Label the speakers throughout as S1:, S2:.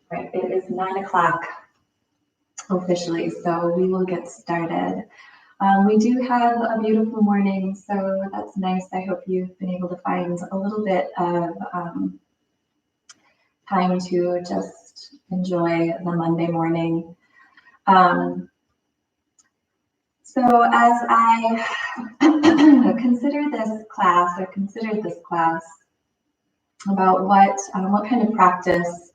S1: Right, it is 9 o'clock officially, so we will get started. We do have a beautiful morning, so that's nice. I hope you've been able to find a little bit of time to just enjoy the Monday morning. So as I considered this class about what kind of practice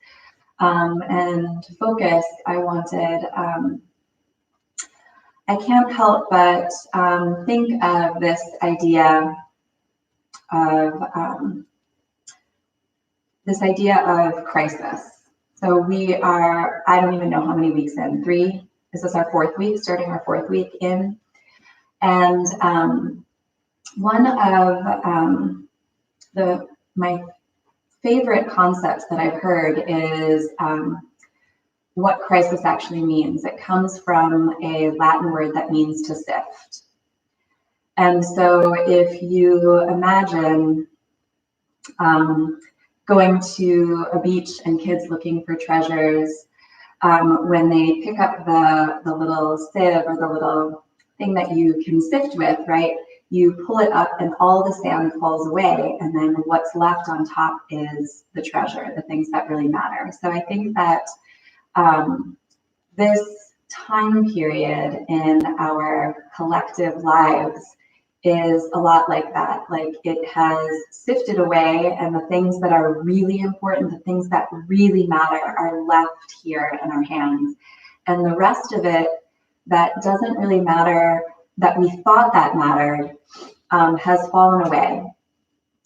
S1: and focus I wanted, I can't help but think of this idea of crisis. So we are, I don't even know how many weeks in, 3? This is our 4th week, starting our 4th week in. And one of my favorite concepts that I've heard is what crisis actually means. It comes from a Latin word that means to sift. And so if you imagine going to a beach and kids looking for treasures, when they pick up the little sieve or the little thing that you can sift with, right? You pull it up and all the sand falls away, and then what's left on top is the treasure, the things that really matter. So I think that this time period in our collective lives is a lot like that. Like, it has sifted away, and the things that are really important, the things that really matter, are left here in our hands. And the rest of it that doesn't really matter, that we thought that mattered, has fallen away.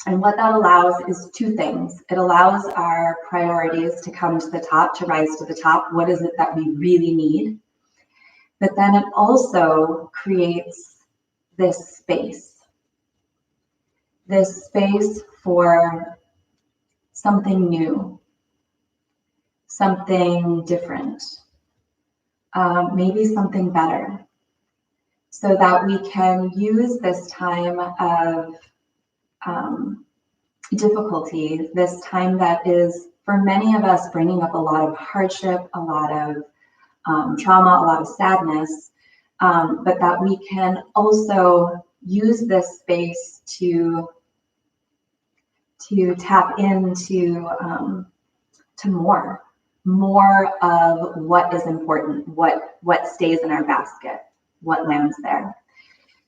S1: And what that allows is 2 things. It allows our priorities to come to the top, to rise to the top. What is it that we really need? But then it also creates this space for something new, something different, maybe something better, so that we can use this time of difficulty, this time that is, for many of us, bringing up a lot of hardship, a lot of trauma, a lot of sadness, but that we can also use this space to tap into to more of what is important, what stays in our basket, what lands there.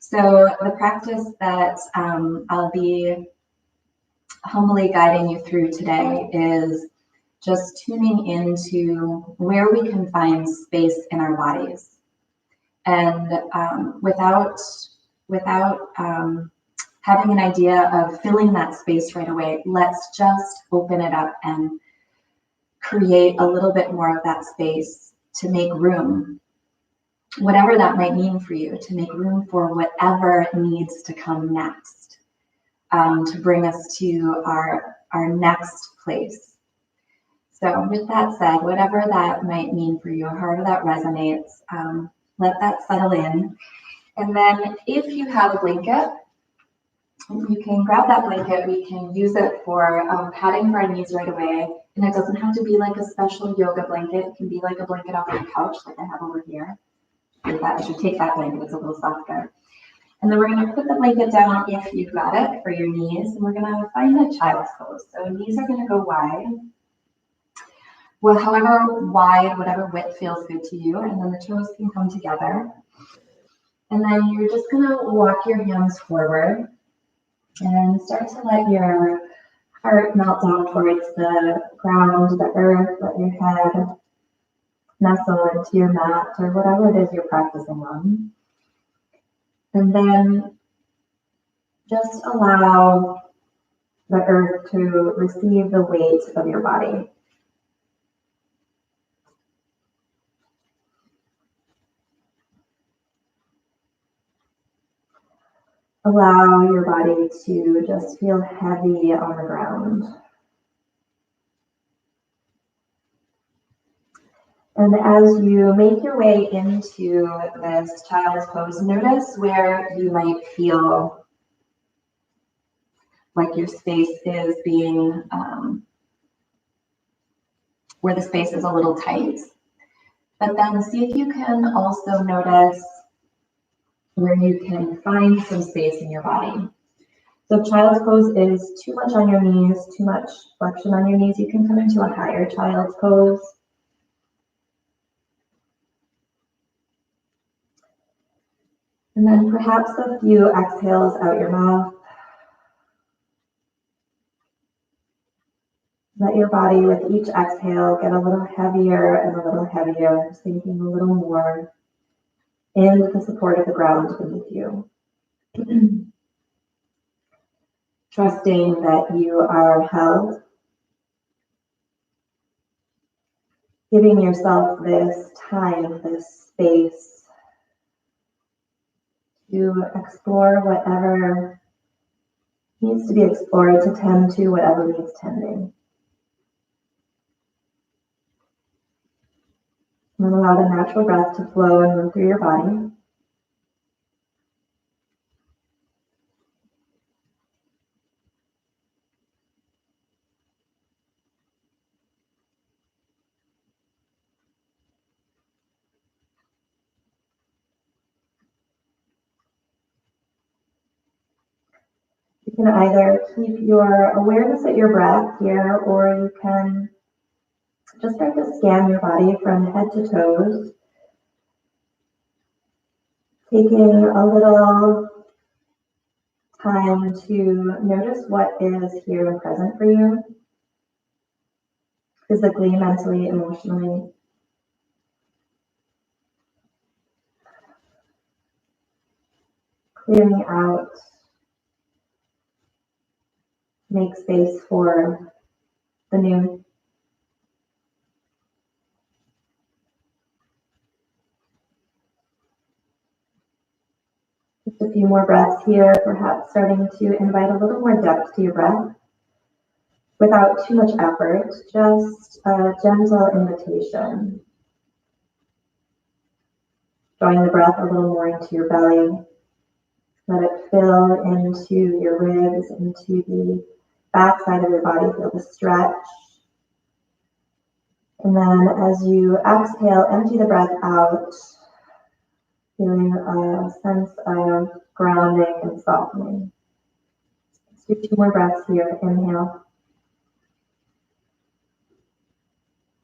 S1: So the practice that I'll be humbly guiding you through today is just tuning into where we can find space in our bodies. And without having an idea of filling that space right away, let's just open it up and create a little bit more of that space to make room, whatever that might mean for you, to make room for whatever needs to come next, to bring us to our next place. So with that said, whatever that might mean for you, however that resonates, let that settle in. And then if you have a blanket, you can grab that blanket. We can use it for padding for our knees right away. And it doesn't have to be like a special yoga blanket. It can be like a blanket off your couch, like I have over here. I should take that blanket, it's a little softer. And then we're going to put the blanket down, if you've got it, for your knees. And we're going to find a child's pose. So knees are going to go wide. Well, however wide, whatever width feels good to you. And then the toes can come together. And then you're just going to walk your hands forward and start to let your heart melt down towards the ground, the earth, let your head nestle into your mat or whatever it is you're practicing on. And then just allow the earth to receive the weight of your body. Allow your body to just feel heavy on the ground. And as you make your way into this child's pose, notice where you might feel like your space is being, where the space is a little tight. But then see if you can also notice where you can find some space in your body. So if child's pose is too much on your knees, too much flexion on your knees, you can come into a higher child's pose. And then perhaps a few exhales out your mouth. Let your body with each exhale get a little heavier and a little heavier, sinking a little more in with the support of the ground beneath you. Trusting that you are held. Giving yourself this time, this space to explore whatever needs to be explored, to tend to whatever needs tending. And then allow the natural breath to flow and move through your body. You can either keep your awareness at your breath here, or you can just start to scan your body from head to toes, taking a little time to notice what is here and present for you, physically, mentally, emotionally. Clearing out, make space for the new. Just a few more breaths here, perhaps starting to invite a little more depth to your breath without too much effort, just a gentle invitation. Drawing the breath a little more into your belly. Let it fill into your ribs, into the back side of your body. Feel the stretch. And then as you exhale, empty the breath out, feeling a sense of grounding and softening. Let's do 2 more breaths here. Inhale.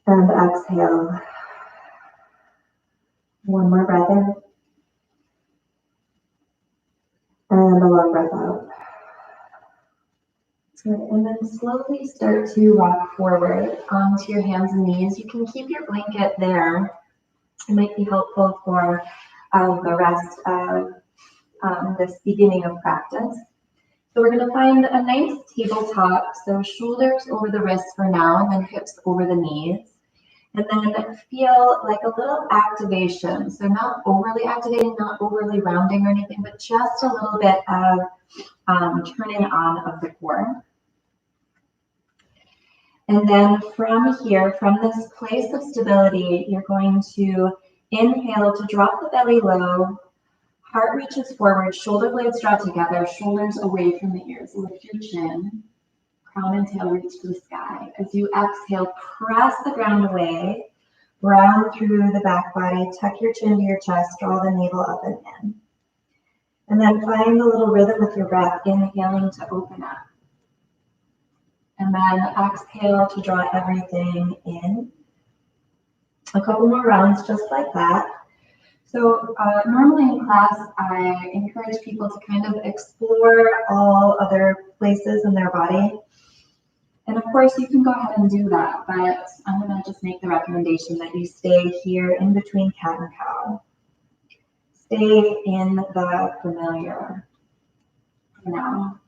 S1: And exhale. 1 more breath in. And a long breath out. Good. And then slowly start to rock forward onto your hands and knees. You can keep your blanket there. It might be helpful for the rest of this beginning of practice. So we're going to find a nice tabletop. So shoulders over the wrists for now, and then hips over the knees. And then feel like a little activation. So not overly activating, not overly rounding or anything, but just a little bit of turning on of the core. And then from here, from this place of stability, you're going to inhale to drop the belly low, heart reaches forward, shoulder blades draw together, shoulders away from the ears. Lift your chin, crown and tail reach to the sky. As you exhale, press the ground away, round through the back body, tuck your chin to your chest, draw the navel up and in. And then find a little rhythm with your breath, inhaling to open up. And then exhale to draw everything in. A couple more rounds just like that. So normally in class, I encourage people to kind of explore all other places in their body. And of course, you can go ahead and do that, but I'm going to just make the recommendation that you stay here in between cat and cow. Stay in the familiar for now.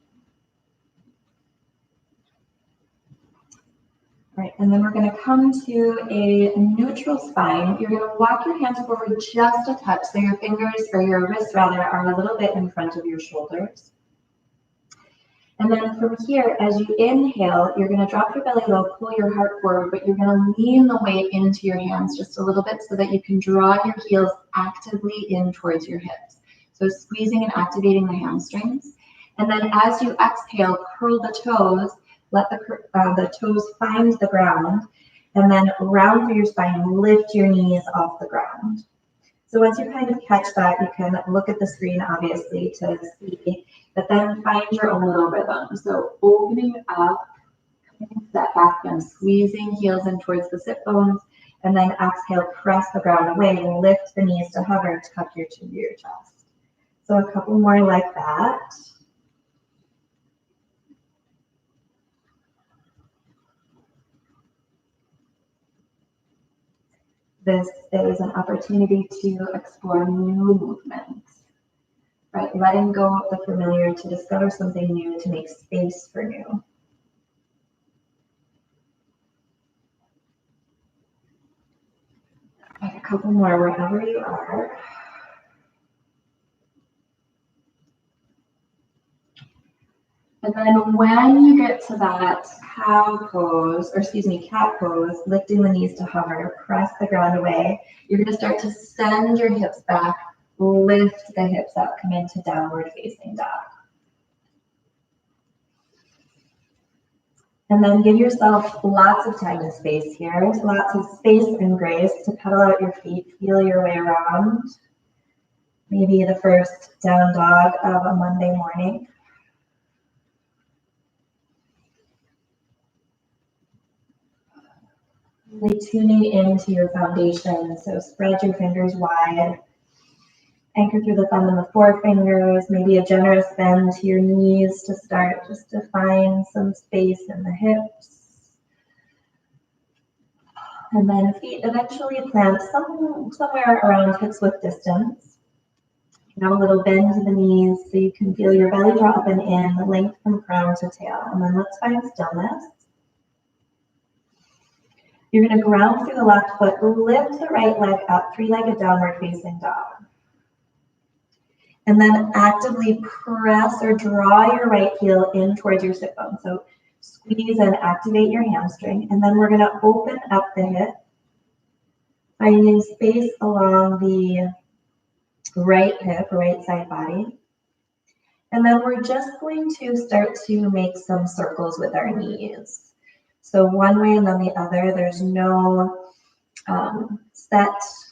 S1: Right, and then we're going to come to a neutral spine. You're going to walk your hands forward just a touch, so your fingers, or your wrists rather, are a little bit in front of your shoulders. And then from here, as you inhale, you're going to drop your belly low, pull your heart forward, but you're going to lean the weight into your hands just a little bit so that you can draw your heels actively in towards your hips. So squeezing and activating the hamstrings. And then as you exhale, curl the toes. Let the toes find the ground, And then round through your spine, lift your knees off the ground. So once you kind of catch that, you can look at the screen, obviously, to see, but then find your own little rhythm. So opening up, step back and squeezing heels in towards the sit bones, and then exhale, press the ground away, and lift the knees to hover, tuck your chin to your chest. So a couple more like that. This is an opportunity to explore new movements, right? Letting go of the familiar to discover something new, to make space for new. A couple more wherever you are. And then when you get to that cat pose, lifting the knees to hover, press the ground away, you're going to start to send your hips back, lift the hips up, come into downward facing dog. And then give yourself lots of time and space here, lots of space and grace to pedal out your feet, feel your way around. Maybe the first down dog of a Monday morning. Really tuning into your foundation. So spread your fingers wide. Anchor through the thumb and the forefingers. Maybe a generous bend to your knees to start, just to find some space in the hips. And then feet eventually plant somewhere around hips width distance. Now a little bend to the knees so you can feel your belly draw up and in, the length from crown to tail. And then let's find stillness. You're going to ground through the left foot, lift the right leg up, three-legged downward facing dog. And then actively press or draw your right heel in towards your sit bone. So squeeze and activate your hamstring. And then we're going to open up the hip, finding space along the right hip, right side body. And then we're just going to start to make some circles with our knees. So one way and then the other. There's no set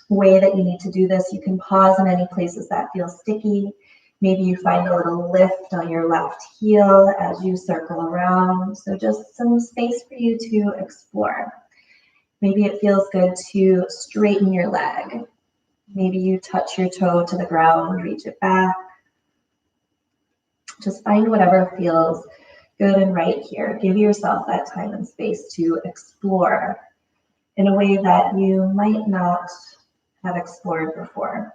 S1: way that you need to do this. You can pause in any places that feel sticky. Maybe you find a little lift on your left heel as you circle around. So just some space for you to explore. Maybe it feels good to straighten your leg. Maybe you touch your toe to the ground, reach it back. Just find whatever feels good and right here. Give yourself that time and space to explore in a way that you might not have explored before.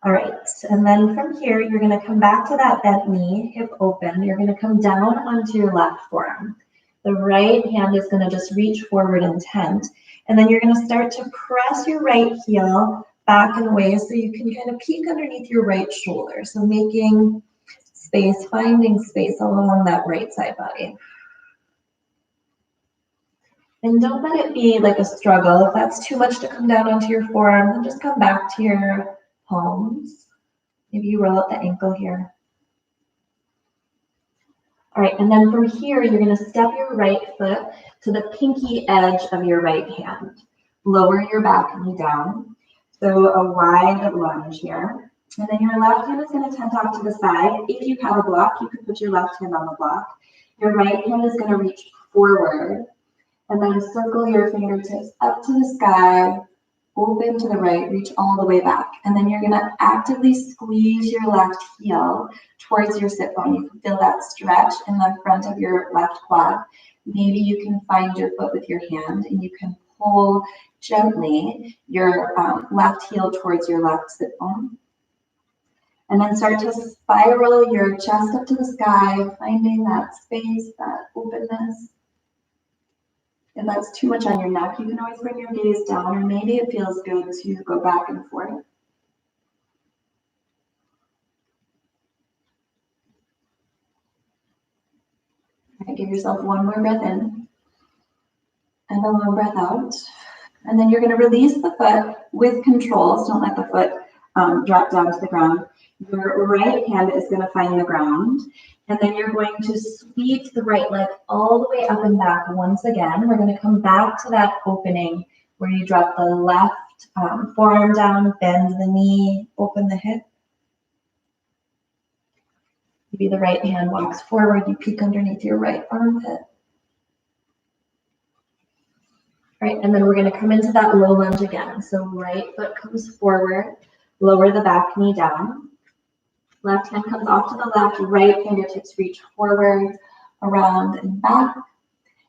S1: All right, and then from here, you're going to come back to that bent knee, hip open. You're going to come down onto your left forearm. The right hand is going to just reach forward intent, and then you're going to start to press your right heel back and away so you can kind of peek underneath your right shoulder. So making space, finding space along that right side body. And don't let it be like a struggle. If that's too much to come down onto your forearm, then just come back to your palms. Maybe you roll up the ankle here. All right, and then from here, you're going to step your right foot to the pinky edge of your right hand. Lower your back knee down. So a wide lunge here. And then your left hand is going to tend off to the side. If you have a block, you can put your left hand on the block. Your right hand is going to reach forward. And then circle your fingertips up to the sky, open to the right, reach all the way back. And then you're going to actively squeeze your left heel towards your sit bone. You can feel that stretch in the front of your left quad. Maybe you can find your foot with your hand and you can pull gently your left heel towards your left sit bone. And then start to spiral your chest up to the sky, finding that space, that openness. If that's too much on your neck, you can always bring your gaze down, or maybe it feels good to go back and forth. All right, give yourself one more breath in and a long breath out. And then you're going to release the foot with control. So don't let the foot drop down to the ground. Your right hand is going to find the ground, and then you're going to sweep the right leg all the way up and back once again. We're going to come back to that opening where you drop the left forearm down, bend the knee, open the hip. Maybe the right hand walks forward, you peek underneath your right armpit. All right, and then we're going to come into that low lunge again. So right foot comes forward, lower the back knee down. Left hand comes off to the left, right fingertips reach forward, around and back.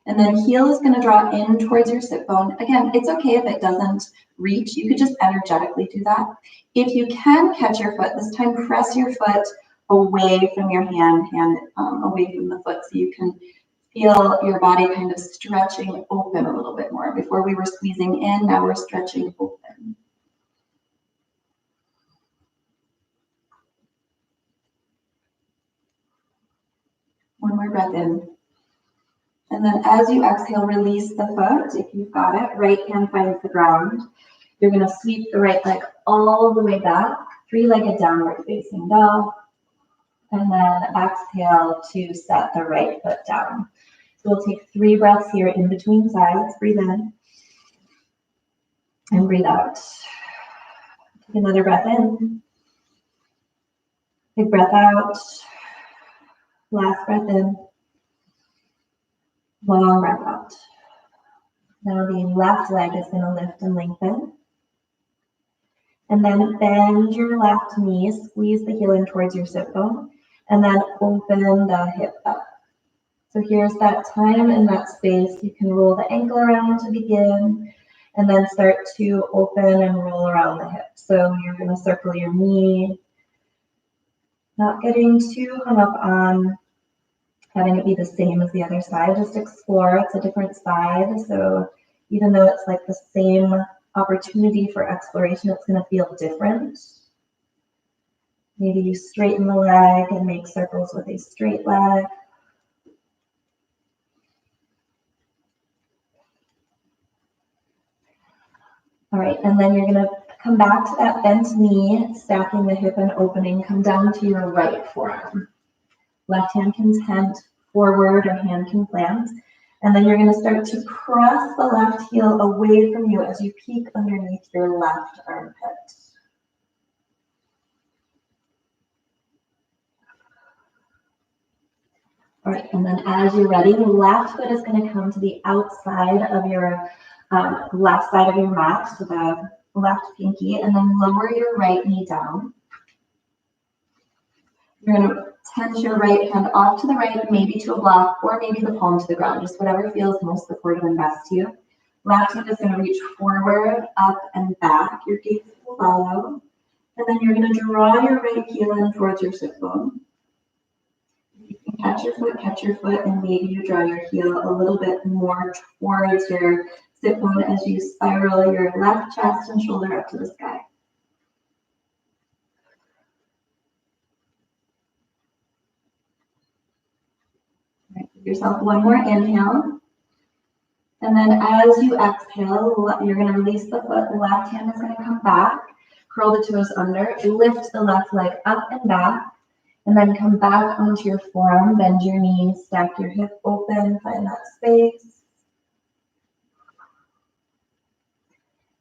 S1: And then heel is going to draw in towards your sit bone. Again, it's okay if it doesn't reach. You could just energetically do that. If you can catch your foot, this time press your foot away from your hand away from the foot so you can feel your body kind of stretching open a little bit more. Before we were squeezing in, now we're stretching open. One more breath in. And then as you exhale, release the foot. If you've got it, right hand finds the ground. You're going to sweep the right leg all the way back, three-legged downward facing dog. And then exhale to set the right foot down. So we'll take 3 breaths here in between sides. Breathe in and breathe out. Take another breath in. Big breath out. Last breath in. Long breath out. Now the left leg is going to lift and lengthen. And then bend your left knee, squeeze the heel in towards your sit bone, and then open the hip up. So here's that time in that space. You can roll the ankle around to begin, and then start to open and roll around the hip. So you're going to circle your knee, not getting too hung up on having it be the same as the other side. Just explore. It's a different side. So even though it's like the same opportunity for exploration, it's going to feel different. Maybe you straighten the leg and make circles with a straight leg. All right, and then you're going to come back to that bent knee, stacking the hip and opening. Come down to your right forearm. Left hand can tent forward or hand can plant. And then you're going to start to press the left heel away from you as you peek underneath your left armpit. All right, and then as you're ready, the left foot is going to come to the outside of your left side of your mat, so the left pinky, and then lower your right knee down. You're going to tense your right hand off to the right, maybe to a block, or maybe the palm to the ground, just whatever feels most supportive and best to you. Left hand is going to reach forward, up, and back. Your gaze will follow. And then you're going to draw your right heel in towards your sit bone. You can catch your foot, and maybe you draw your heel a little bit more towards your sit bone as you spiral your left chest and shoulder up to the sky. Give yourself one more inhale. And then as you exhale, you're going to release the foot. The left hand is going to come back. Curl the toes under. Lift the left leg up and back. And then come back onto your forearm. Bend your knees. Stack your hip open. Find that space.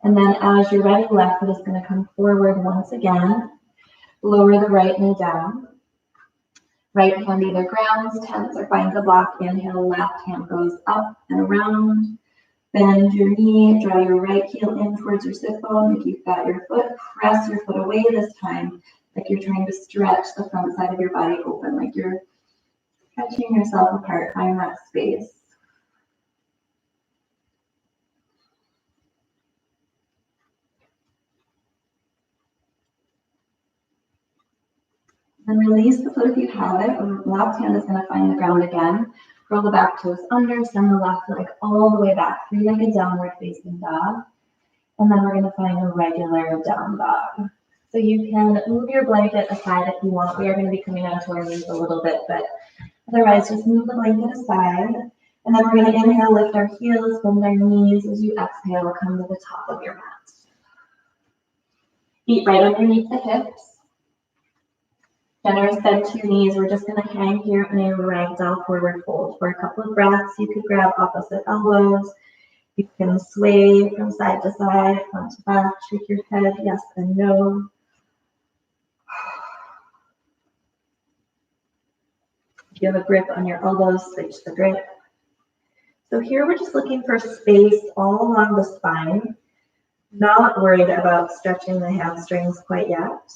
S1: And then as you're ready, left foot is going to come forward once again. Lower the right knee down. Right hand either grounds, tents, or finds a block. Inhale, left hand goes up and around. Bend your knee, draw your right heel in towards your sit bone. If you've got your foot, press your foot away this time, like you're trying to stretch the front side of your body open, like you're stretching yourself apart. Find that space. Then release the foot if you have it. The left hand is going to find the ground again. Curl the back toes under, send the left leg all the way back. Three-legged downward facing dog. And then we're going to find a regular down dog. So you can move your blanket aside if you want. We are going to be coming onto our knees a little bit, but otherwise just move the blanket aside. And then we're going to inhale, lift our heels, bend our knees. As you exhale, come to the top of your mat. Feet right underneath the hips. Generous bend to your knees. We're just going to hang here in a ragdoll forward fold for a couple of breaths. You could grab opposite elbows. You can sway from side to side, front to back, shake your head, yes and no. If you have a grip on your elbows, switch the grip. So here we're just looking for space all along the spine. Not worried about stretching the hamstrings quite yet.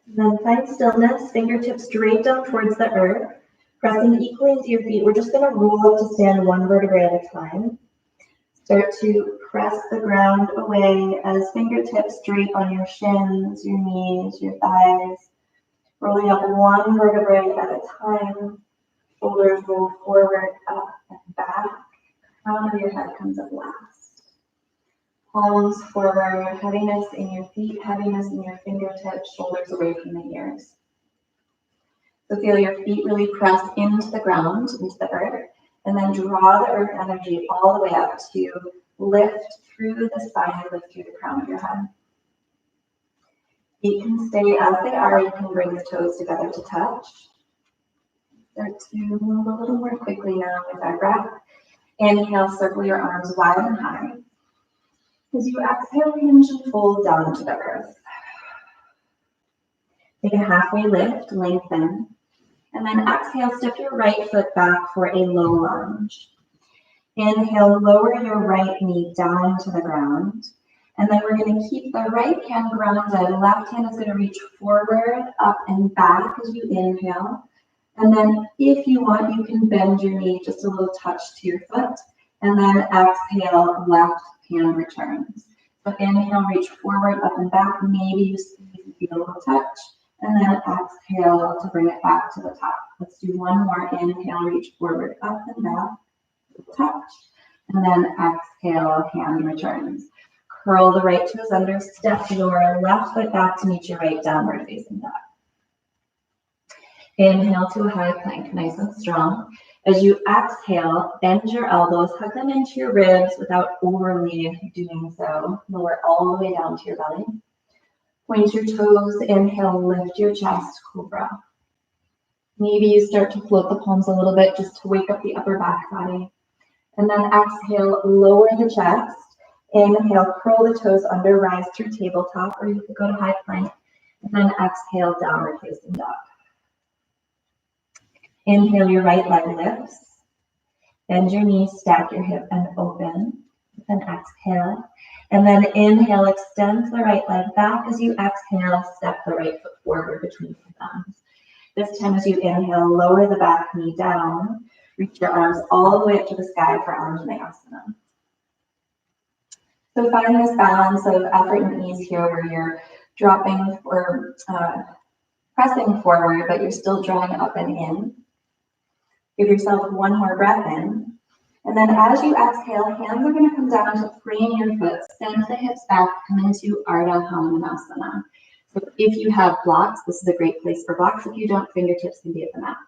S1: Then find stillness, fingertips straight down towards the earth, pressing equally into your feet. We're just going to roll up to stand one vertebrae at a time. Start to press the ground away as fingertips straight on your shins, your knees, your thighs. Rolling up one vertebrae at a time. Shoulders roll forward, up and back. Crown of your head comes up last. Palms forward, heaviness in your feet, heaviness in your fingertips, shoulders away from the ears. So feel your feet really press into the ground, into the earth, and then draw the earth energy all the way up to lift through the spine, lift through the crown of your head. Feet can stay as they are. You can bring the toes together to touch. Start to move a little more quickly now with our breath. Inhale, circle your arms wide and high. As you exhale, hinge and fold down to the earth. Take a halfway lift, lengthen. And then exhale, step your right foot back for a low lunge. Inhale, lower your right knee down to the ground. And then we're going to keep the right hand grounded. Left hand is going to reach forward, up and back as you inhale. And then if you want, you can bend your knee just a little touch to your foot. And then exhale, left hand returns. So inhale, reach forward, up and back. Maybe you squeeze and feel a little touch. And then exhale to bring it back to the top. Let's do one more. Inhale, reach forward, up and back. Touch. And then exhale, hand returns. Curl the right toes under, step your left foot back to meet your right downward facing dog. Inhale to a high plank, nice and strong. As you exhale, bend your elbows, hug them into your ribs without overly doing so. Lower all the way down to your belly. Point your toes, inhale, lift your chest, cobra. Maybe you start to float the palms a little bit just to wake up the upper back body. And then exhale, lower the chest. Inhale, curl the toes under, rise through tabletop, or you could go to high plank. And then exhale, downward facing dog. Inhale, your right leg lifts. Bend your knees, stack your hip and open. Then exhale. And then inhale, extend the right leg back. As you exhale, step the right foot forward between your thumbs. This time as you inhale, lower the back knee down. Reach your arms all the way up to the sky for Anjaneyasana. So find this balance of effort and ease here where you're dropping or pressing forward, but you're still drawing up and in. Give yourself one more breath in. And then as you exhale, hands are going to come down to frame your foot, send the hips back, come into Ardha Hanumanasana. So if you have blocks, this is a great place for blocks. If you don't, fingertips can be at the mat.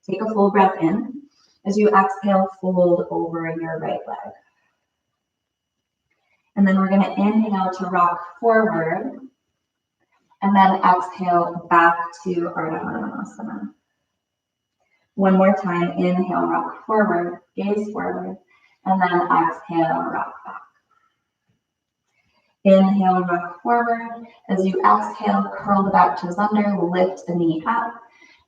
S1: Take a full breath in. As you exhale, fold over your right leg. And then we're going to inhale to rock forward. And then exhale back to Ardha Hanumanasana. One more time, inhale, rock forward, gaze forward, and then exhale, rock back. Inhale, rock forward. As you exhale, curl the back toes under, lift the knee up,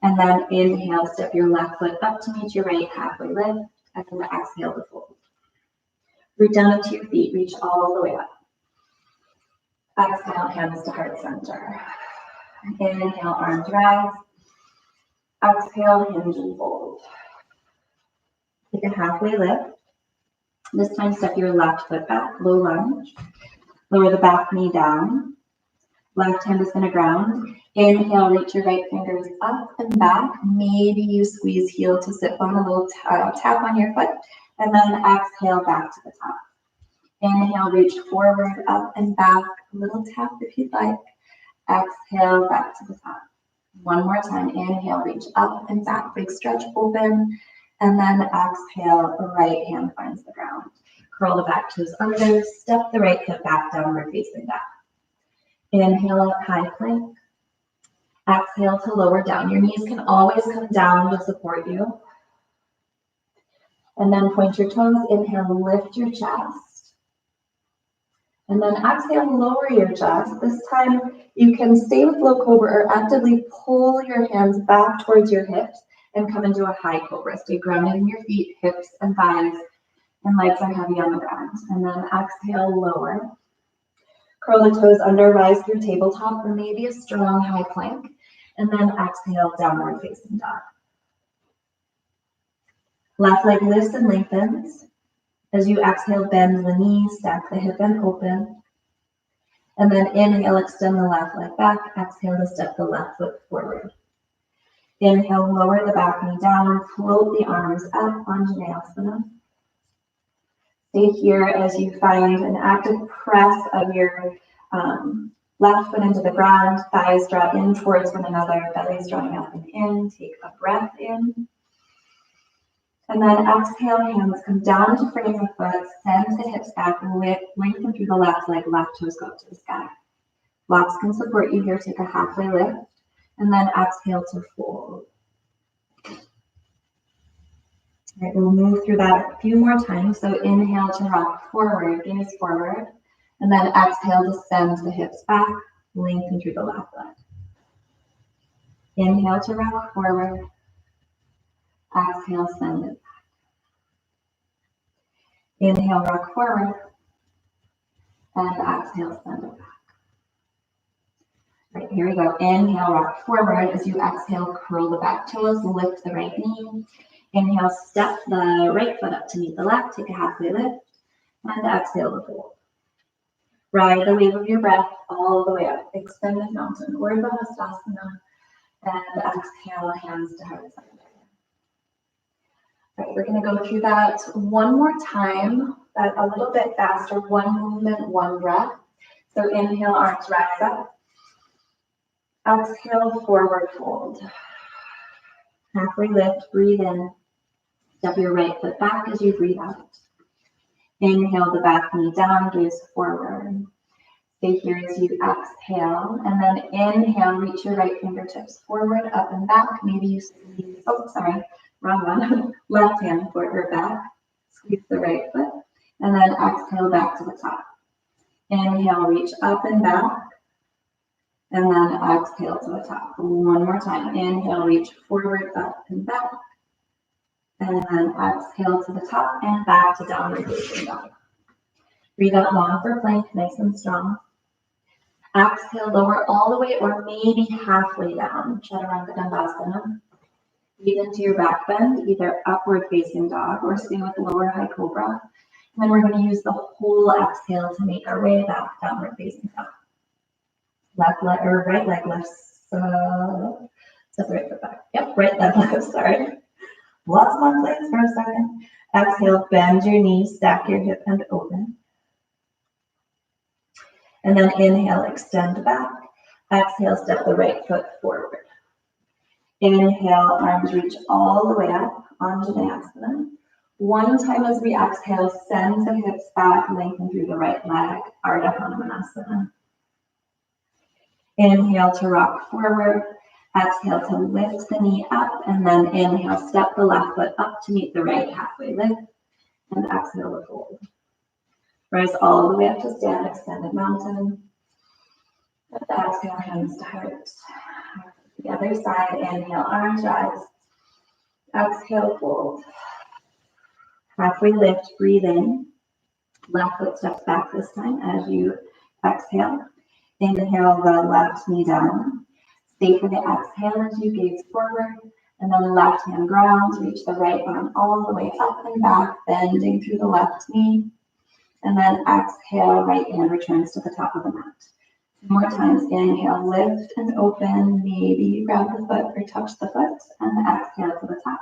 S1: and then inhale, step your left foot up to meet your right, halfway lift, and then exhale to fold. Root down into your feet, reach all the way up. Exhale, hands to heart center. Inhale, arms rise. Exhale, hinge and fold. Take a halfway lift. This time, step your left foot back, low lunge. Lower the back knee down. Left hand is going to ground. Inhale, reach your right fingers up and back. Maybe you squeeze heel to sit bone, a little tap on your foot. And then exhale back to the top. Inhale, reach forward, up and back. A little tap if you'd like. Exhale, back to the top. One more time. Inhale, reach up and back. Big stretch, open. And then exhale, right hand finds the ground. Curl the back toes under, step the right foot back, downward facing dog. Inhale up, high plank. Exhale to lower down. Your knees can always come down to support you. And then point your toes. Inhale, lift your chest. And then exhale, lower your chest. This time you can stay with low cobra or actively pull your hands back towards your hips and come into a high cobra. Stay grounded in your feet, hips, and thighs, and legs are heavy on the ground. And then exhale, lower. Curl the toes under, rise through tabletop or maybe a strong high plank. And then exhale, downward facing dog. Left leg lifts and lengthens. As you exhale, bend the knees, stack the hip and open. And then inhale, extend the left leg back. Exhale to step the left foot forward. Inhale, lower the back knee down, float the arms up, Anjaneyasana. Stay here as you find an active press of your left foot into the ground, thighs draw in towards one another, belly's drawing up and in. Take a breath in. And then exhale, hands come down to frame the foot, send the hips back, lengthen through the left leg, left toes go up to the sky. Blocks can support you here. Take a halfway lift, and then exhale to fold. All right, we'll move through that a few more times. So inhale to rock forward, gaze forward, and then exhale to send the hips back, lengthen through the left leg. Inhale to rock forward. Exhale, send it back. Inhale, rock forward. And exhale, send it back. Right, here we go. Inhale, rock forward. As you exhale, curl the back toes, lift the right knee. Inhale, step the right foot up to meet the left. Take a halfway lift. And exhale to fold. Ride the wave of your breath all the way up. Extended mountain, Urdhva Hastasana. And exhale, hands to heart center. Right, we're going to go through that one more time, but a little bit faster. One movement, one breath. So inhale, arms rise up. Exhale, forward fold. Halfway lift, breathe in. Step your right foot back as you breathe out. Inhale the back knee down, gaze forward. Stay here as you exhale, and then inhale, reach your right fingertips forward, up and back. Maybe you squeeze, wrong one. Left hand forward back, squeeze the right foot, and then exhale back to the top. Inhale, reach up and back, and then exhale to the top. One more time. Inhale, reach forward, up and back, and then exhale to the top and back to downward facing dog. Breathe out long for plank, nice and strong. Exhale, lower all the way or maybe halfway down. Chaturanga Dandasana. Breathe into your back bend, either upward facing dog or stay with lower high cobra. And then we're going to use the whole exhale to make our way back downward facing dog. Left leg or right leg lifts. Step the right foot back. Yep, right leg lifts, sorry. Lots of one place for a second. Exhale, bend your knees, stack your hip and open. And then inhale, extend back. Exhale, step the right foot forward. Inhale, arms reach all the way up, Anjaneyasana. One time as we exhale, send the hips back, lengthen through the right leg, Ardha Hanumanasana. Inhale to rock forward. Exhale to lift the knee up, and then inhale, step the left foot up to meet the right halfway lift, and exhale to fold. Rise all the way up to stand, extended mountain. With the exhale, hands to heart. The other side, inhale, arms rise. Exhale, fold. Halfway lift, breathe in. Left foot steps back this time as you exhale. Inhale the left knee down. Stay for the exhale as you gaze forward. And then left hand grounds, reach the right arm all the way up and back, bending through the left knee. And then exhale, right hand returns to the top of the mat. More times, inhale, lift and open. Maybe you grab the foot or touch the foot, and exhale to the top.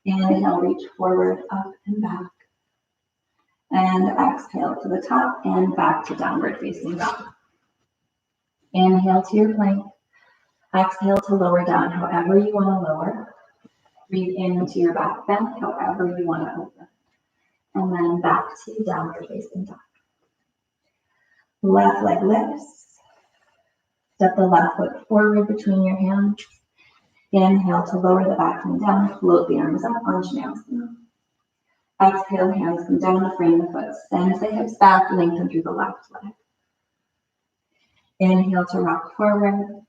S1: Inhale, reach forward, up and back. And exhale to the top and back to downward facing dog. Inhale to your plank. Exhale to lower down however you want to lower. Breathe into your back bend however you want to open. and then back to downward facing dog. Left leg lifts. Step the left foot forward between your hands. Inhale to lower the back knee down, float the arms up, Anjaneyasana. Exhale, hands come down to frame the foot. Send the hips back, lengthen through the left leg. Inhale to rock forward.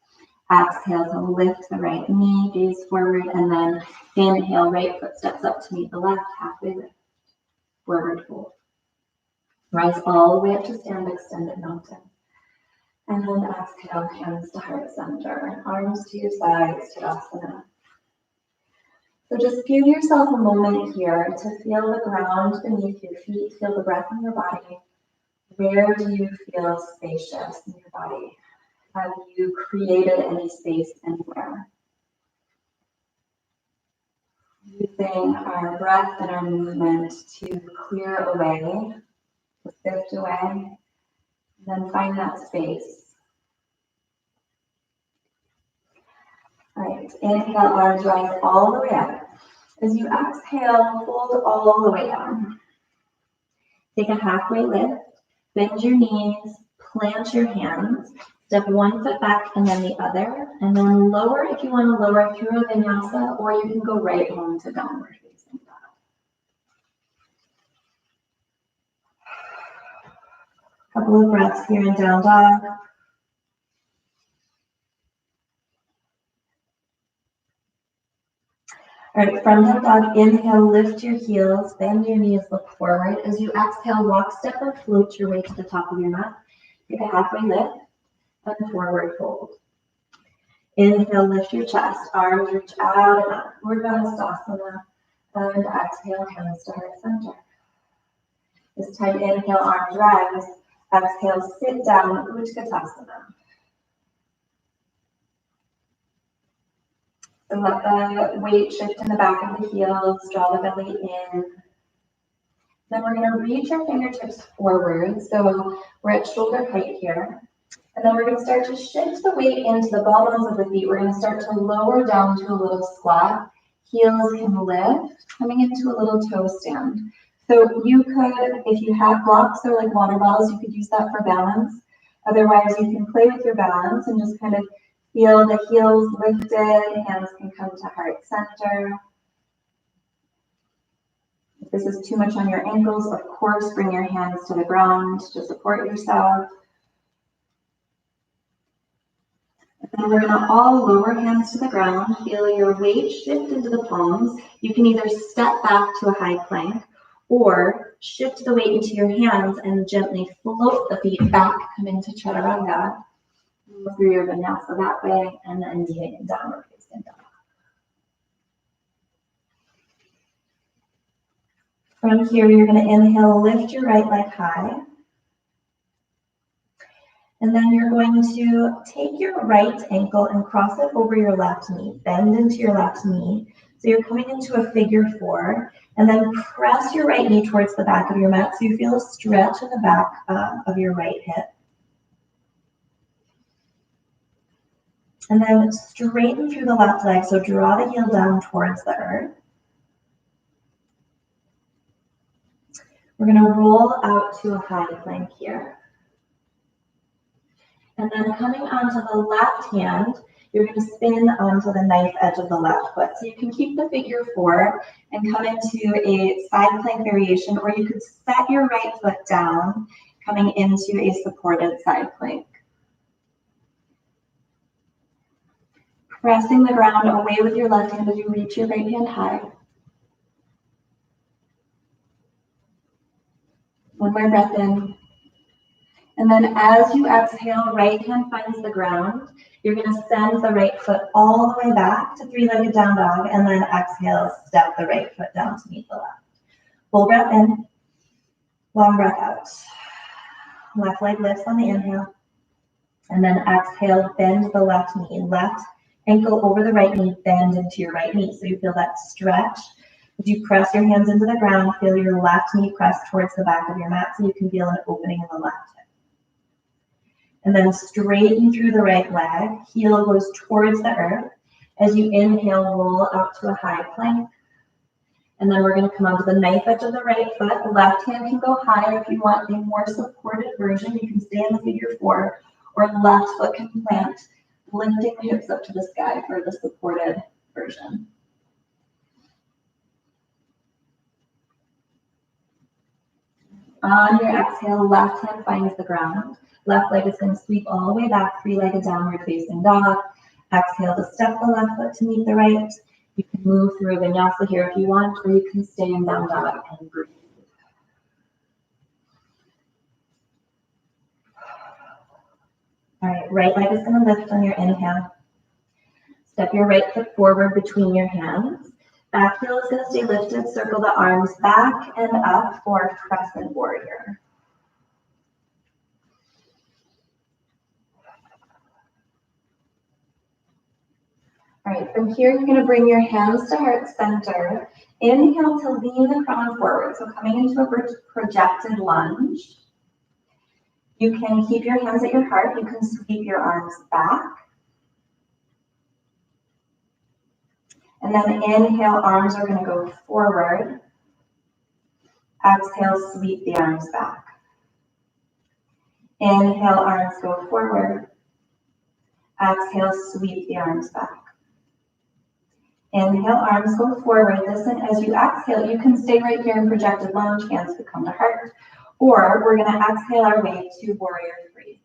S1: Exhale to lift the right knee, gaze forward, and then inhale, right foot steps up to meet the left, halfway lift. Forward fold. Rise all the way up to stand, extended mountain. And then exhale, hands to heart center, arms to your sides, Tadasana. So just give yourself a moment here to feel the ground beneath your feet, feel the breath in your body. Where do you feel spacious in your body? Have you created any space anywhere? Using our breath and our movement to clear away, to sift away, and then find that space. All right, inhale, arms rise all the way up. As you exhale, fold all the way down. Take a halfway lift, bend your knees, plant your hands, step one foot back and then the other, and then lower if you want to lower through a vinyasa, or you can go right home to downward facing dog. Couple of breaths here in down dog. All right, from down dog, inhale, lift your heels, bend your knees, look forward. As you exhale, walk, step, or float your way to the top of your mat. Take a halfway lift and forward fold. Inhale, lift your chest, arms reach out and up, Urdhva, and exhale, hands to heart center. This time, inhale, arms rise. Exhale, sit down, Utkatasana. So let the weight shift in the back of the heels, draw the belly in. Then we're going to reach our fingertips forward. So we're at shoulder height here. And then we're going to start to shift the weight into the bottoms of the feet. We're going to start to lower down to a little squat. Heels can lift, coming into a little toe stand. So you could, if you have blocks or like water bottles, you could use that for balance. Otherwise, you can play with your balance and just kind of feel the heels lifted, hands can come to heart center. If this is too much on your ankles, of course, bring your hands to the ground to support yourself. And then we're going to all lower hands to the ground, feel your weight shift into the palms. You can either step back to a high plank or shift the weight into your hands and gently float the feet back, come into Chaturanga. Move through your vinyasa that way, and then meeting in downward facing dog. From here, you're going to inhale, lift your right leg high. And then you're going to take your right ankle and cross it over your left knee. Bend into your left knee. So you're coming into a figure four. And then press your right knee towards the back of your mat so you feel a stretch in the back of your right hip. And then straighten through the left leg. So draw the heel down towards the earth. We're going to roll out to a high plank here. And then coming onto the left hand, you're going to spin onto the knife edge of the left foot. So you can keep the figure four and come into a side plank variation, or you could set your right foot down, coming into a supported side plank. Pressing the ground away with your left hand as you reach your right hand high. One more breath in. And then as you exhale, right hand finds the ground. You're going to send the right foot all the way back to three-legged down dog, and then exhale, step the right foot down to meet the left. Full breath in, long breath out. Left leg lifts on the inhale. And then exhale, bend the left knee. Left ankle over the right knee, bend into your right knee. So you feel that stretch. As you press your hands into the ground, feel your left knee press towards the back of your mat so you can feel an opening in the left hip. And then straighten through the right leg. Heel goes towards the earth. As you inhale, roll out to a high plank. And then we're going to come onto the knife edge of the right foot. The left hand can go higher if you want a more supported version. You can stay in the figure 4, or the left foot can plant, lifting the hips up to the sky for the supported version. On your exhale, left hand finds the ground. Left leg is going to sweep all the way back, 3-legged downward facing dog. Exhale to step the left foot to meet the right. You can move through a vinyasa here if you want, or you can stay in down dog and breathe. All right, right leg is going to lift on your inhale. Step your right foot forward between your hands. Back heel is going to stay lifted. Circle the arms back and up for crescent warrior. All right, from here, you're going to bring your hands to heart center. Inhale to lean the crown forward. So coming into a projected lunge. You can keep your hands at your heart. You can sweep your arms back. And then inhale, arms are going to go forward. Exhale, sweep the arms back. Inhale, arms go forward. Exhale, sweep the arms back. Inhale, arms go forward. Listen, as you exhale, you can stay right here in projected lunge. Hands could come to heart. Or we're going to exhale our way to warrior 3.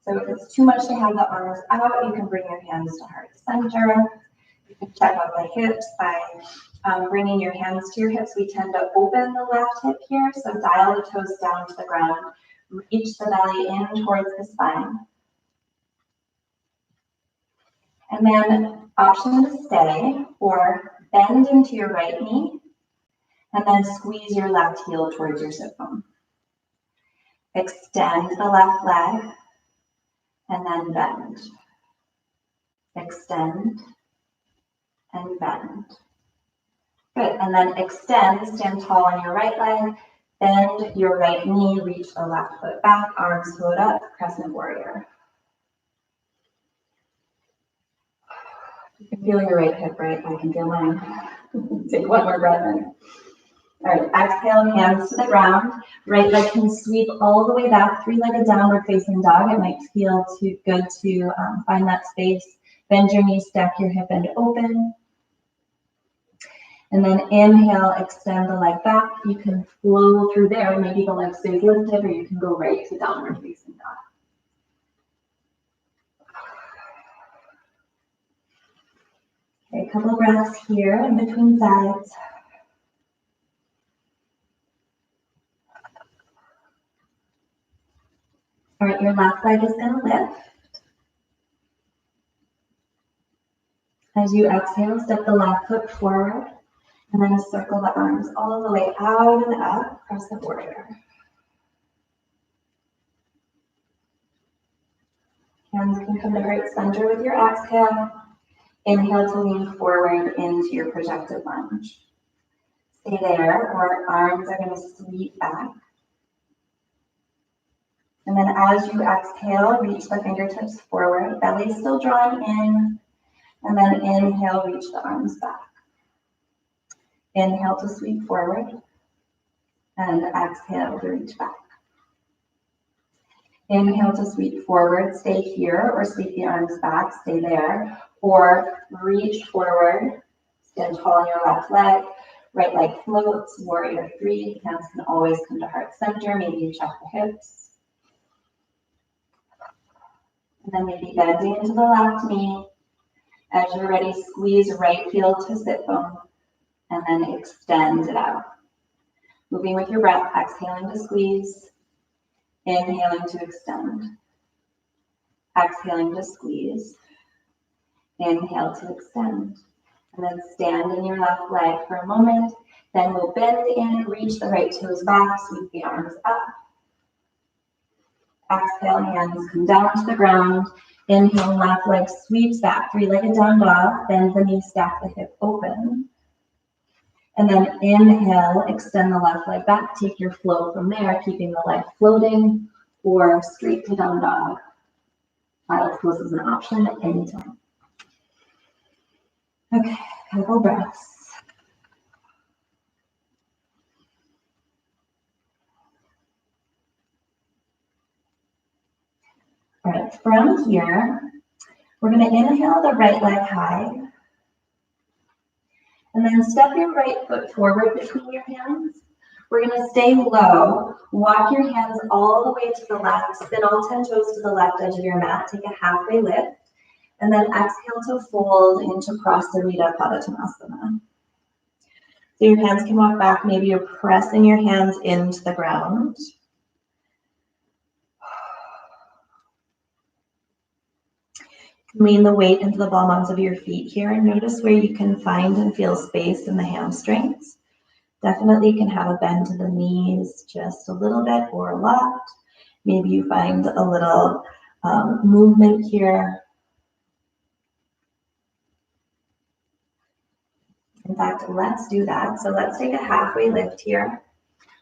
S1: So if it's too much to have the arms out, you can bring your hands to heart center. You can check out the hips by bringing your hands to your hips. We tend to open the left hip here, so dial the toes down to the ground. Reach the belly in towards the spine. And then option to stay, or bend into your right knee, and then squeeze your left heel towards your sit bone. Extend the left leg, and then bend. Extend, and bend. Good, and then extend, stand tall on your right leg, bend your right knee, reach the left foot back, arms float up, crescent warrior. You can feel your right hip, right? I can feel mine. Take one more breath in. All right, exhale, hands to the ground. Right leg can sweep all the way back, 3-legged downward facing dog. It might feel too good to find that space. Bend your knees, stack your hip and open. And then inhale, extend the leg back. You can flow through there. Maybe the leg stays lifted, or you can go right to downward facing dog. Okay, a couple of breaths here in between sides. All right, your left leg is going to lift. As you exhale, step the left foot forward, and then circle the arms all the way out and up, crescent warrior. Hands can come to heart center with your exhale. Inhale to lean forward into your projected lunge. Stay there, or arms are going to sweep back. And then as you exhale, reach the fingertips forward, belly still drawing in, and then inhale, reach the arms back. Inhale to sweep forward, and exhale to reach back. Inhale to sweep forward, stay here, or sweep the arms back, stay there, or reach forward, stand tall on your left leg, right leg floats, warrior 3, hands can always come to heart center, maybe you check the hips. And then maybe bending into the left knee. As you're ready, squeeze right heel to sit bone, and then extend it out. Moving with your breath, exhaling to squeeze, inhaling to extend, exhaling to squeeze, inhale to extend, and then stand in your left leg for a moment. Then we'll bend in, reach the right toes back, sweep the arms up. Exhale, hands come down to the ground. Inhale, left leg sweeps back, 3-legged down dog, bend the knee, stack the hip open. And then inhale, extend the left leg back, take your flow from there, keeping the leg floating, or straight to down dog. Child's pose is an option at any time. Okay, couple breaths. Good. From here, we're going to inhale the right leg high. And then step your right foot forward between your hands. We're going to stay low. Walk your hands all the way to the left. Spin all 10 toes to the left edge of your mat. Take a halfway lift. And then exhale to fold into Prasarita Padottanasana. So your hands can walk back. Maybe you're pressing your hands into the ground. Lean the weight into the ball mounds of your feet here and notice where you can find and feel space in the hamstrings. Definitely can have a bend to the knees just a little bit or a lot. Maybe you find a little movement here. In fact, let's do that. So let's take a halfway lift here.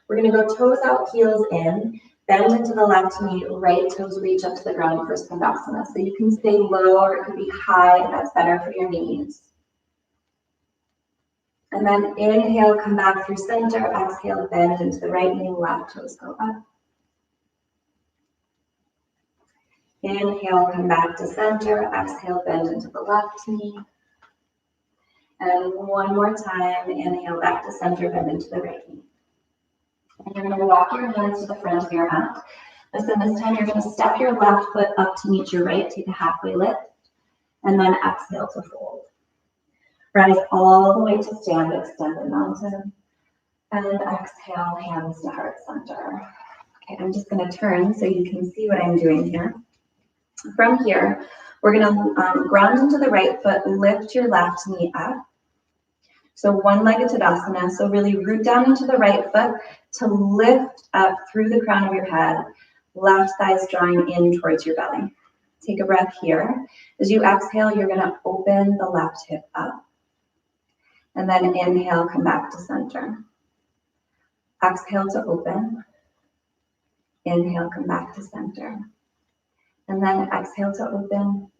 S1: We're going to go toes out, heels in. Bend into the left knee, right toes reach up to the ground for Skandasana. So you can stay low or it could be high. That's better for your knees. And then inhale, come back through center. Exhale, bend into the right knee, left toes go up. Inhale, come back to center. Exhale, bend into the left knee. And one more time, inhale back to center, bend into the right knee. And you're going to walk your hands to the front of your mat. Listen, this time you're going to step your left foot up to meet your right, take a halfway lift, and then exhale to fold. Rise all the way to stand, extended mountain, and exhale, hands to heart center. Okay, I'm just going to turn so you can see what I'm doing here. From here, we're going to ground into the right foot, lift your left knee up. So one-legged Tadasana, so really root down into the right foot to lift up through the crown of your head, left thighs drawing in towards your belly. Take a breath here. As you exhale, you're going to open the left hip up. And then inhale, come back to center. Exhale to open. Inhale, come back to center. And then exhale to open.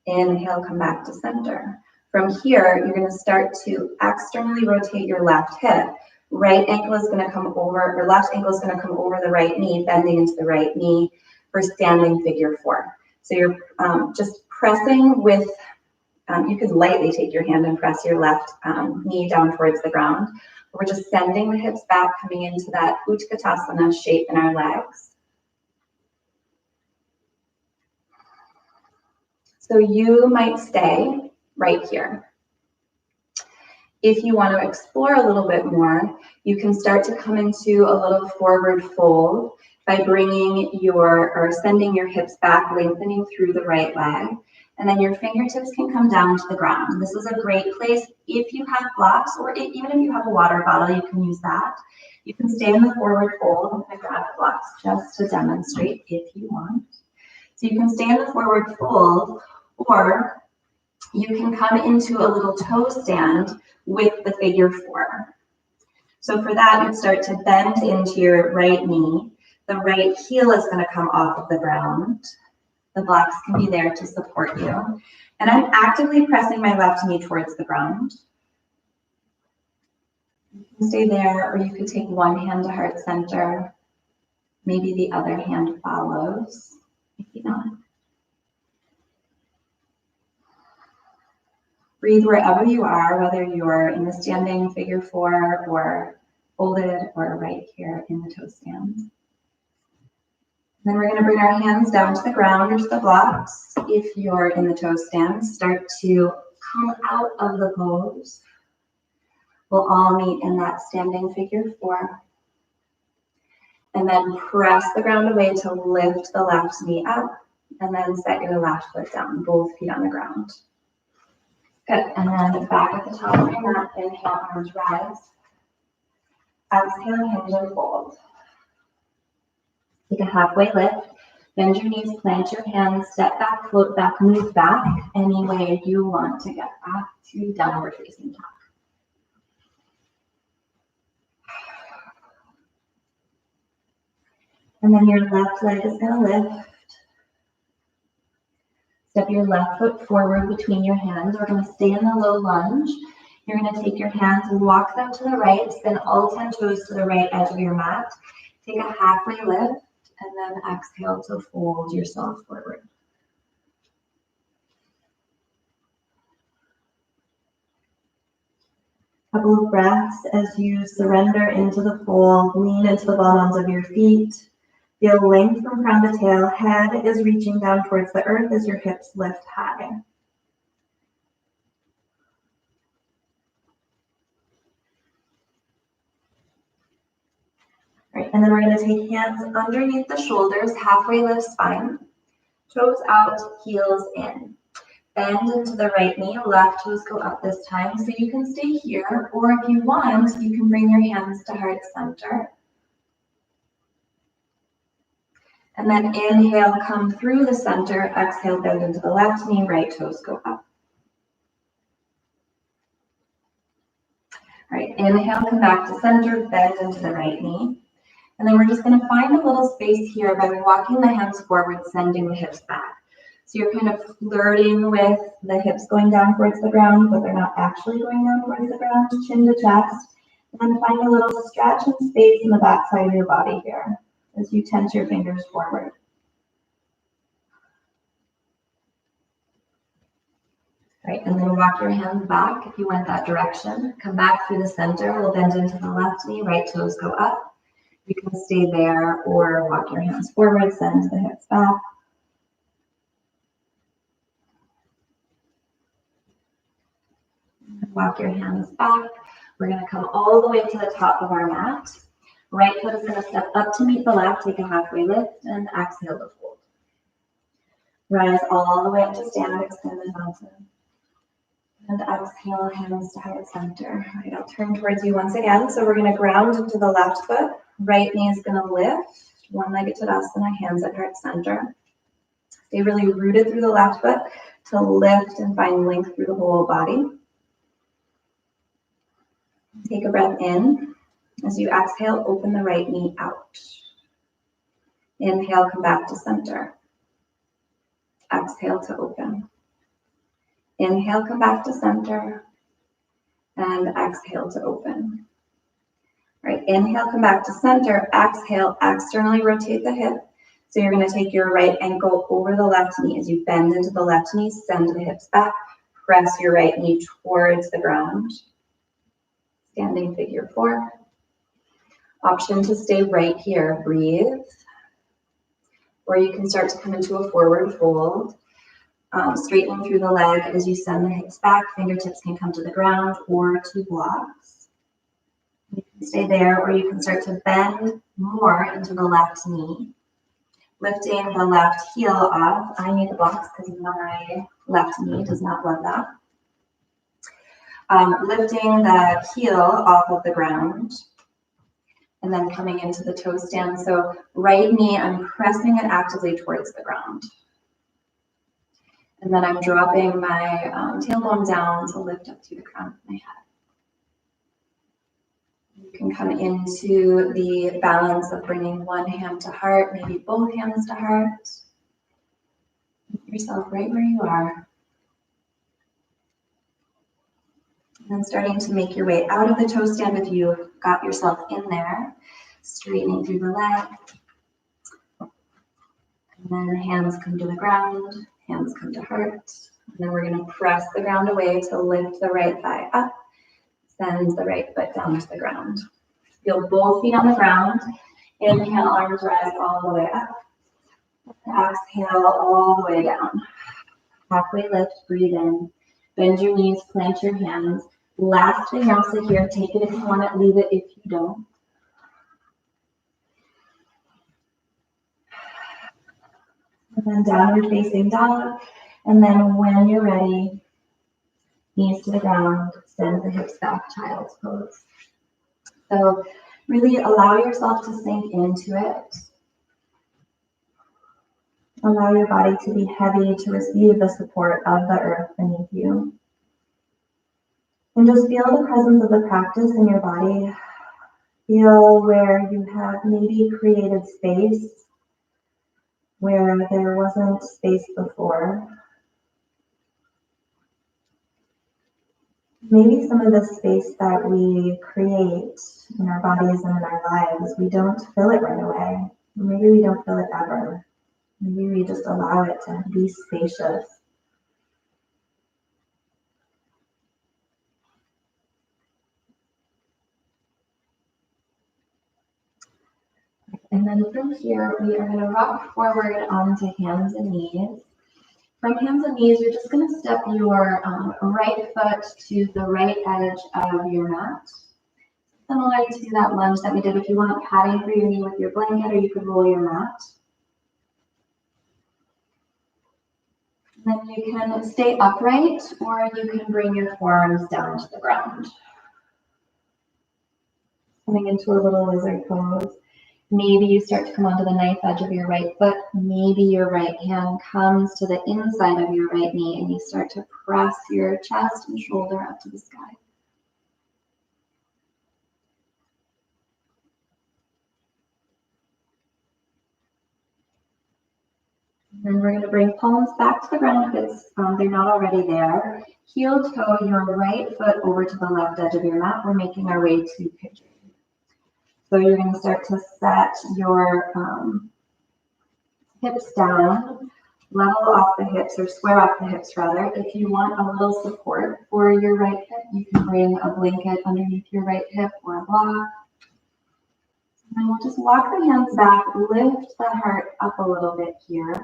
S1: Inhale, come back to center. From here, you're going to start to externally rotate your left hip. Right ankle is going to come over, or left ankle is going to come over the right knee, bending into the right knee for standing figure four. So you're just pressing with, you could lightly take your hand and press your left knee down towards the ground. We're just sending the hips back, coming into that Utkatasana shape in our legs. So you might stay right here. If you want to explore a little bit more, you can start to come into a little forward fold by bringing or sending your hips back, lengthening through the right leg. And then your fingertips can come down to the ground. This is a great place if you have blocks, or even if you have a water bottle, you can use that. You can stay in the forward fold. I'm going to grab the blocks just to demonstrate if you want. So you can stay in the forward fold, or you can come into a little toe stand with the figure four. So for that, you'd start to bend into your right knee. The right heel is going to come off of the ground. The blocks can be there to support you. And I'm actively pressing my left knee towards the ground. You can stay there, or you could take one hand to heart center. Maybe the other hand follows, if you know it. Breathe wherever you are, whether you're in the standing figure four or folded or right here in the toe stand. Then we're going to bring our hands down to the ground or to the blocks. If you're in the toe stand, start to come out of the pose. We'll all meet in that standing figure four. And then press the ground away to lift the left knee up, and then set your left foot down, both feet on the ground. Good, and then back at the top of your mat, inhale, arms rise. Exhale, hinge and fold. Take a halfway lift, bend your knees, plant your hands, step back, float back, move back any way you want to get back to downward facing dog. And then your left leg is going to lift. Step your left foot forward between your hands. We're going to stay in the low lunge. You're going to take your hands and walk them to the right. Spin all 10 toes to the right edge of your mat. Take a halfway lift. and then exhale to fold yourself forward. Couple of breaths as you surrender into the fold, lean into the bottoms of your feet. Feel length from crown to tail. Head is reaching down towards the earth as your hips lift high. Right, and then we're going to take hands underneath the shoulders, halfway lift spine, toes out, heels in. Bend into the right knee, left toes go up this time. So you can stay here, or if you want, you can bring your hands to heart center. And then inhale, come through the center. Exhale, bend into the left knee, right toes go up. All right, inhale, come back to center, bend into the right knee. And then we're just going to find a little space here by walking the hands forward, sending the hips back. So you're kind of flirting with the hips going down towards the ground, but they're not actually going down towards the ground, chin to chest. And then find a little stretch and space in the back side of your body here as you tense your fingers forward. Right, and then walk your hands back if you went that direction. Come back through the center. We'll bend into the left knee, right toes go up. You can stay there or walk your hands forward, send the hips back. Walk your hands back. We're going to come all the way to the top of our mat. Right foot is going to step up to meet the left, take a halfway lift, and exhale to fold. Rise all the way up to stand, extended mountain. And exhale, hands to heart center. All right, I'll turn towards you once again. So we're going to ground into the left foot. Right knee is going to lift. One-legged Tadasana, hands at heart center. Stay really rooted through the left foot to lift and find length through the whole body. Take a breath in. As you exhale, open the right knee out. Inhale, come back to center. Exhale to open. Inhale, come back to center. And exhale to open. All right, inhale, come back to center. Exhale, externally rotate the hip. So you're going to take your right ankle over the left knee. As you bend into the left knee, send the hips back. Press your right knee towards the ground. Standing figure four. Option to stay right here. Breathe. Or you can start to come into a forward fold. Straightening through the leg as you send the hips back. Fingertips can come to the ground or to blocks. You can stay there, or you can start to bend more into the left knee. Lifting the left heel up. I need the blocks because my left knee does not love that. Lifting the heel off of the ground. And then coming into the toe stand. So right knee, I'm pressing it actively towards the ground. And then I'm dropping my tailbone down to lift up to the crown of my head. You can come into the balance of bringing one hand to heart, maybe both hands to heart. Keep yourself right where you are. And then starting to make your way out of the toe stand if you've got yourself in there. Straightening through the leg. And then hands come to the ground, hands come to heart. And then we're going to press the ground away to lift the right thigh up. Send the right foot down to the ground. Feel both feet on the ground. Inhale, arms rise all the way up. Exhale, all the way down. Halfway lift, breathe in. Bend your knees, plant your hands. Last vinyasa here. Take it if you want it, leave it if you don't. And then downward facing dog. And then when you're ready, knees to the ground, send the hips back, child's pose. So really allow yourself to sink into it. Allow your body to be heavy to receive the support of the earth beneath you. And just feel the presence of the practice in your body. Feel where you have maybe created space where there wasn't space before. Maybe some of the space that we create in our bodies and in our lives, we don't fill it right away. Maybe we don't feel it ever. Maybe we just allow it to be spacious. And then from here, we are going to rock forward onto hands and knees. From hands and knees, you're just going to step your right foot to the right edge of your mat. Similar to that lunge that we did, if you want padding for your knee with your blanket, or you could roll your mat. Then you can stay upright, or you can bring your forearms down to the ground. Coming into a little lizard pose. Maybe you start to come onto the knife edge of your right foot. Maybe your right hand comes to the inside of your right knee and you start to press your chest and shoulder up to the sky. And then we're going to bring palms back to the ground if they're not already there. Heel toe your right foot over to the left edge of your mat. We're making our way to pigeon. So you're going to start to set your hips down, level off the hips, or square off the hips rather. If you want a little support for your right hip, you can bring a blanket underneath your right hip or a block. And we'll just walk the hands back, lift the heart up a little bit here.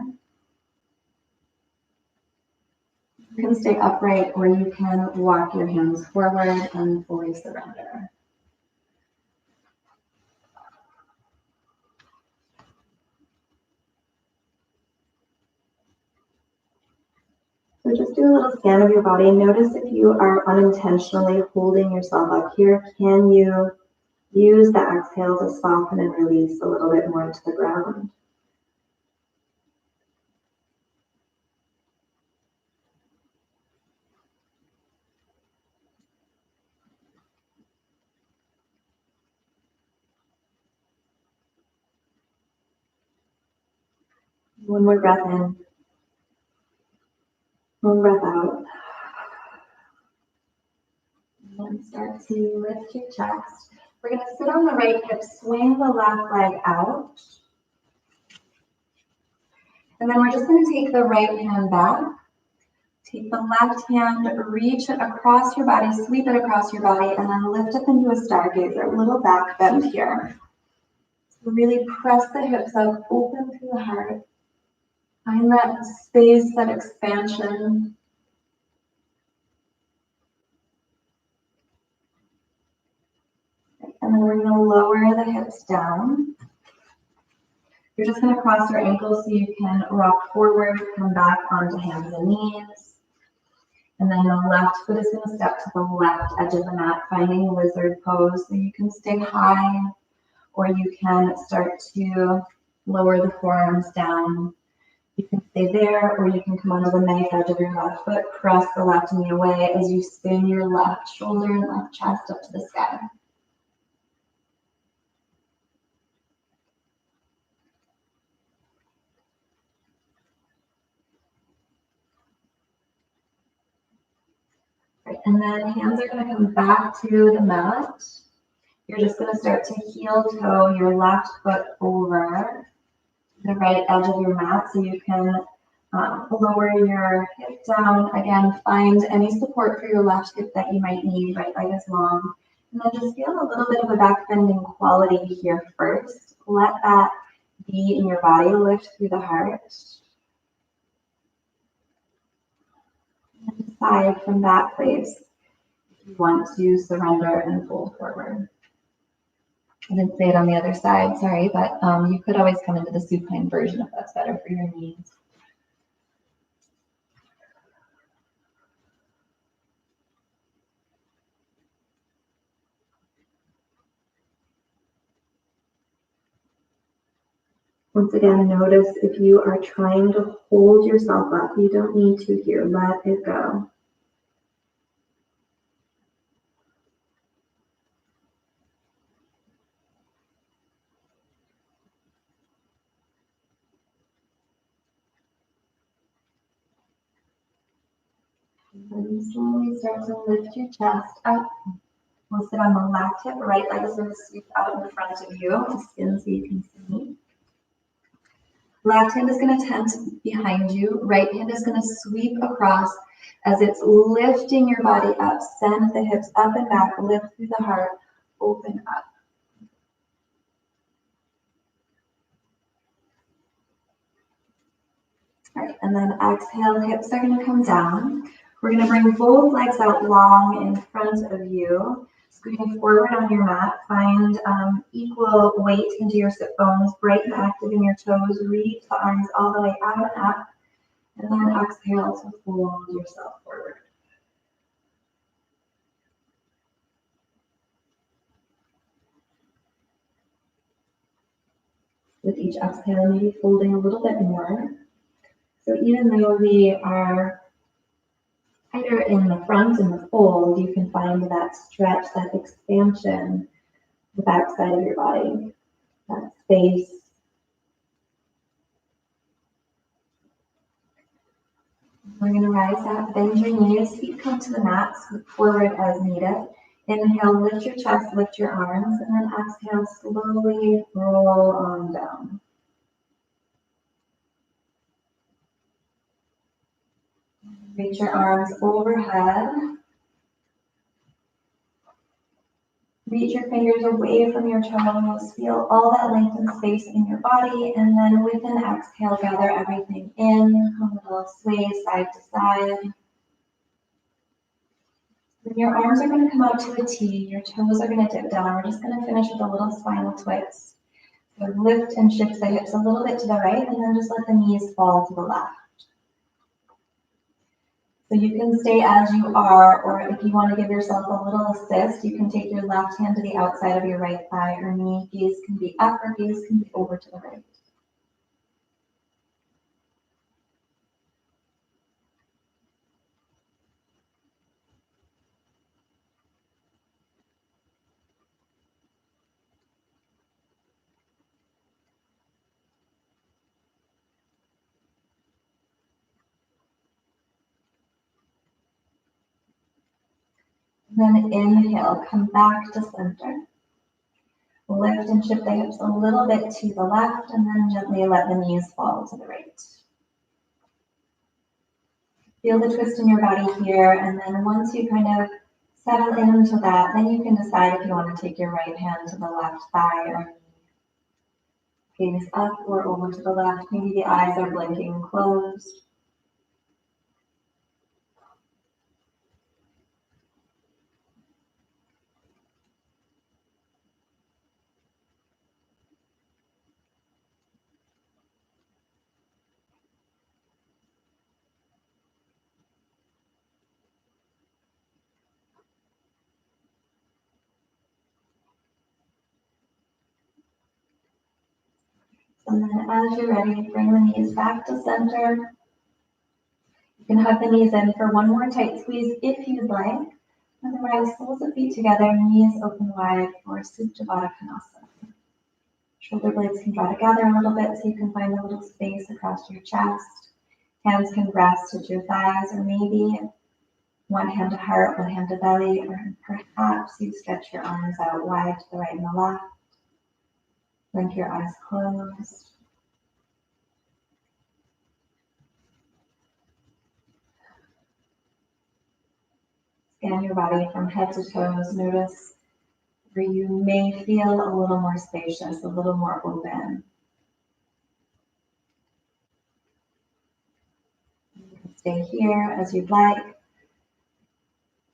S1: You can stay upright or you can walk your hands forward and fully surrender. So just do a little scan of your body. Notice if you are unintentionally holding yourself up here, can you use the exhale to soften and release a little bit more to the ground? One more breath in. One breath out. And start to lift your chest. We're going to sit on the right hip, swing the left leg out. And then we're just going to take the right hand back. Take the left hand, reach it across your body, sweep it across your body, and then lift up into a stargazer, a little back bend here. So really press the hips up, open through the heart. Find that space, that expansion. And then we're going to lower the hips down. You're just going to cross your ankles so you can rock forward, come back onto hands and knees. And then the left foot is going to step to the left edge of the mat, finding lizard pose. So you can stay high, or you can start to lower the forearms down. You can stay there, or you can come onto the knife edge of your left foot, press the left knee away as you spin your left shoulder and left chest up to the sky. Right, and then hands are going to come back to the mat. You're just going to start to heel toe your left foot over the right edge of your mat so you can lower your hip down. Again, find any support for your left hip that you might need. Right leg is long. And then just feel a little bit of a back bending quality here first. Let that be in your body, lift through the heart. And decide from that place if you want to surrender and fold forward. I didn't say it on the other side, sorry, but you could always come into the supine version if that's better for your knees. Once again, notice if you are trying to hold yourself up, you don't need to here, let it go. And slowly start to lift your chest up. We'll sit on the left hip, right leg is going to sweep out in front of you, the skin so you can see. Left hand is going to tent behind you. Right hand is going to sweep across as it's lifting your body up. Send the hips up and back. Lift through the heart. Open up. All right, and then exhale. Hips are going to come down. We're going to bring both legs out long in front of you. Scooting forward on your mat, find equal weight into your sit bones, bright and active in your toes, reach the arms all the way out and up, and then exhale to fold yourself forward. With each exhale, maybe folding a little bit more. So even though we are tighter in the front and the fold, you can find that stretch, that expansion, the back side of your body, that space. We're going to rise up, bend your knees, feet come to the mat, scoot forward as needed. Inhale, lift your chest, lift your arms, and then exhale, slowly roll on down. Reach your arms overhead. Reach your fingers away from your toes. Feel all that lengthened space in your body. And then with an exhale, gather everything in. A little sway side to side. Then your arms are going to come out to a T. Your toes are going to dip down. We're just going to finish with a little spinal twist. So lift and shift the hips a little bit to the right, and then just let the knees fall to the left. So you can stay as you are, or if you want to give yourself a little assist, you can take your left hand to the outside of your right thigh or knee. Gaze can be up or gaze can be over to the right. Then inhale, come back to center. Lift and shift the hips a little bit to the left, and then gently let the knees fall to the right. Feel the twist in your body here, and then once you kind of settle into that, then you can decide if you want to take your right hand to the left thigh or knee. Gaze up or over to the left. Maybe the eyes are blinking closed. And then as you're ready, bring the knees back to center. You can hug the knees in for one more tight squeeze if you'd like. Otherwise, soles of feet together, knees open wide for Supta Baddha Konasana. Shoulder blades can draw together a little bit so you can find a little space across your chest. Hands can rest at your thighs, or maybe one hand to heart, one hand to belly, or perhaps you stretch your arms out wide to the right and the left. Blink your eyes closed. Scan your body from head to toes. Notice where you may feel a little more spacious, a little more open. You can stay here as you'd like.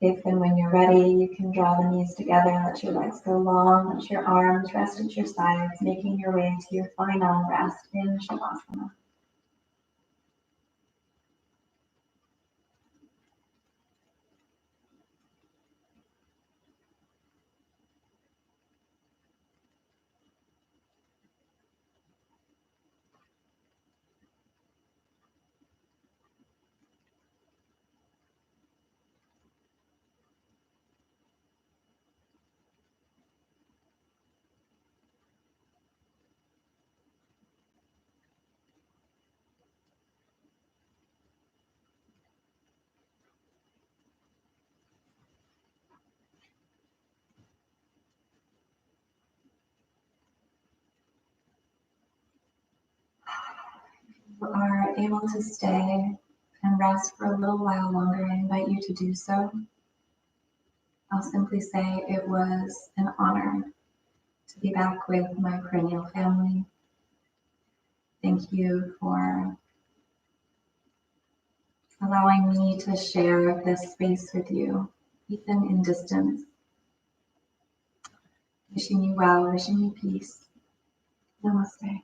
S1: If and when you're ready, you can draw the knees together, let your legs go long, let your arms rest at your sides, making your way to your final rest in Shavasana. you're able to stay and rest for a little while longer, I invite you to do so. I'll simply say it was an honor to be back with my perennial family. Thank you for allowing me to share this space with you, even in distance. Wishing you well, wishing you peace. Namaste.